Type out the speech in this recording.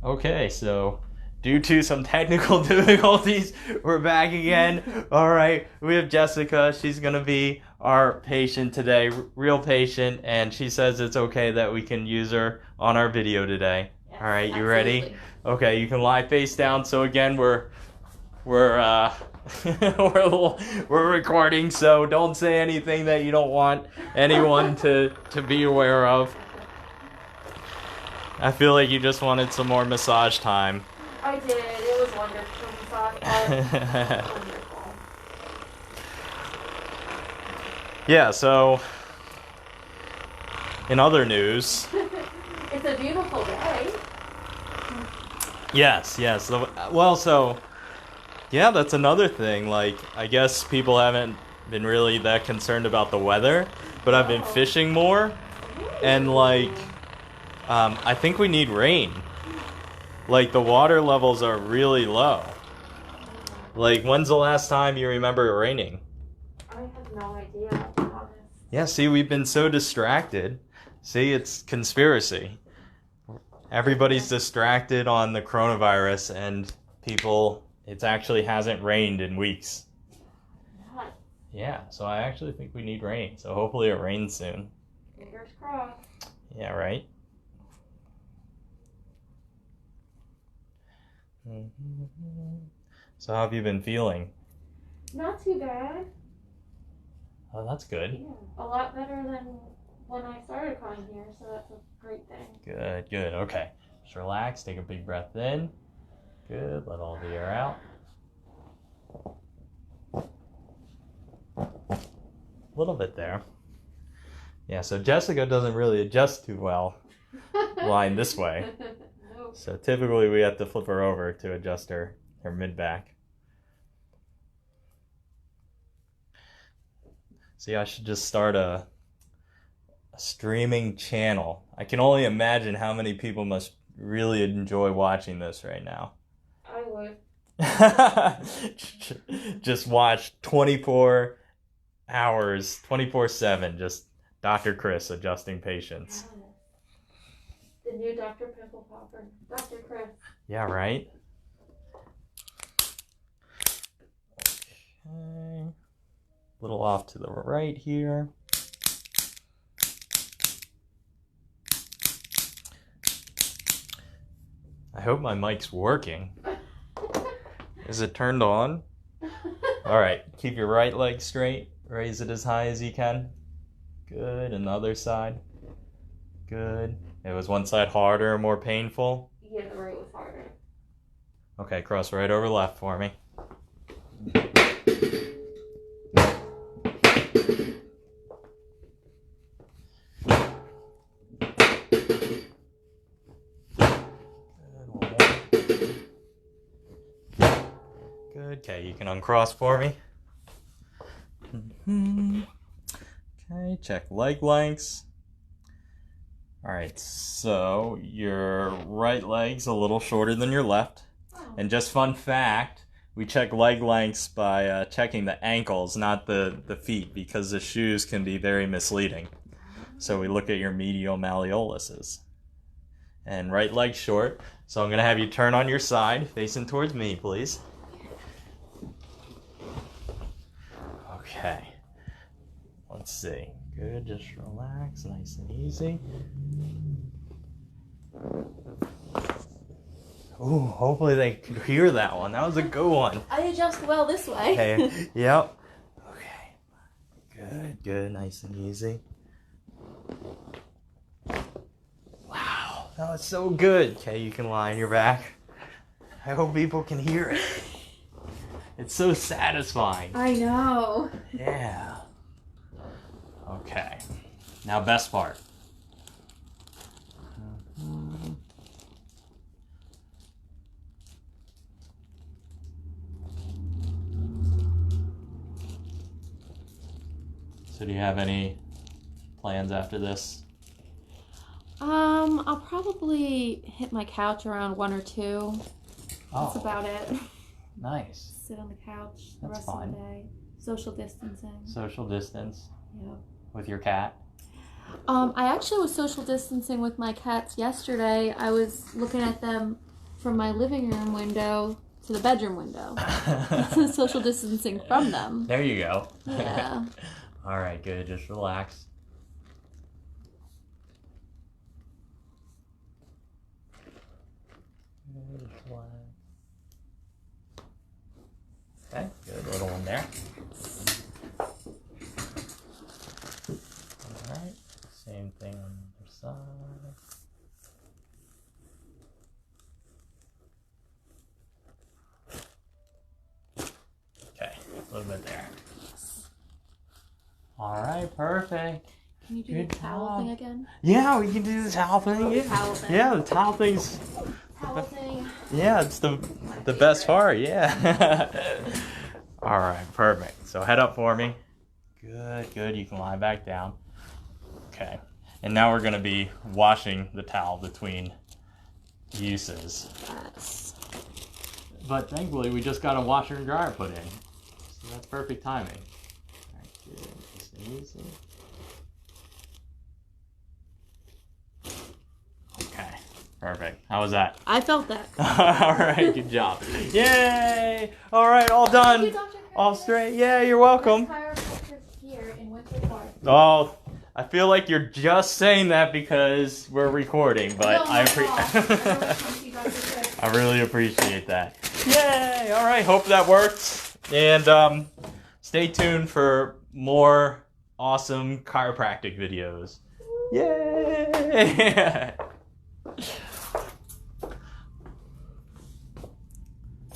Okay, so due to some technical difficulties, we're back again. All right, we have Jessica. She's going to be our patient today, real patient, and she says it's okay that we can use her on our video today. Yes, all right, you absolutely. ready? Okay, you can lie face down. So again, we're we're we're recording, so don't say anything that you don't want anyone to be aware of. I feel like you just wanted some more massage time. I did. It was wonderful. Wonderful. Yeah, so in other news, It's a beautiful day. yes. Well, so yeah, that's another thing. Like, I guess people haven't been really that concerned about the weather, but I've been fishing more, and like, I think we need rain. Like, the water levels are really low. Like, when's the last time you remember it raining? I have no idea, to be honest. Yeah, see, we've been so distracted. See, it's conspiracy. Everybody's distracted on the coronavirus, and it actually hasn't rained in weeks. What? Yeah, so I actually think we need rain. So hopefully it rains soon. Fingers crossed. Yeah, right? So how have you been feeling? Not too bad. Oh, that's good. Yeah, a lot better than when I started coming here, so that's a great thing. Good. Okay. Just relax. Take a big breath in. Good. Let all the air out. A little bit there. Yeah, so Jessica doesn't really adjust too well lying this way. Nope. So typically we have to flip her over to adjust her mid-back. See, I should just start a streaming channel. I can only imagine how many people must really enjoy watching this right now. I would. Just watch 24 hours, 24/7, just Dr. Chris adjusting patients. Yes. The new Dr. Pimple Popper. Dr. Chris. Yeah, right? Okay. A little off to the right here. I hope my mic's working. Is it turned on? All right, keep your right leg straight. Raise it as high as you can. Good, and the other side. Good. It was one side harder or more painful? Yeah, the right was harder. Okay, cross right over left for me. Good. Okay, you can uncross for me. Okay, check leg lengths. All right, so your right leg's a little shorter than your left. Oh. And just fun fact, we check leg lengths by checking the ankles, not the feet, because the shoes can be very misleading. So we look at your medial malleoluses. And right leg short, so I'm going to have you turn on your side, facing towards me, please. Okay. Let's see. Good, just relax, nice and easy. Ooh, hopefully they could hear that one. That was a good one. I adjust well this way. Okay, yep. Okay. Good, nice and easy. Wow, that was so good. Okay, you can lie on your back. I hope people can hear it. It's so satisfying. I know. Yeah. Okay. Now, best part. So, do you have any plans after this? I'll probably hit my couch around 1 or 2. That's Oh, about it. nice. Sit on the couch the That's rest fine. of the day. Social distancing. Social distance Yeah. with your cat. I actually was social distancing with my cats yesterday. I was looking at them from my living room window to the bedroom window. Social distancing from them. There you go. Yeah. All right, good. Just relax. Okay, good little one there. Alright, same thing on the other side. Okay, a little bit there. Alright, perfect. Can you do Good the towel job. thing again? Yeah, we can do the towel thing. Yeah, Towel thing. yeah, the towel thing's. Towel thing. Yeah, it's the best part. Yeah. All right, perfect. So head up for me. Good, good. You can lie back down. Okay. And now we're gonna be washing the towel between uses. Yes. But thankfully, we just got a washer and dryer put in, so that's perfect timing. All right, good. Just easy. Okay, perfect. How was that? I felt that. All right, good job. Yay! All right, all done. Thank you, Dr. All straight. Yeah, you're welcome. Chiropractor here in Winter Park. Oh, I feel like you're just saying that because we're recording, but No, I really appreciate that. Yay! All right, hope that worked. And stay tuned for more awesome chiropractic videos. Yay!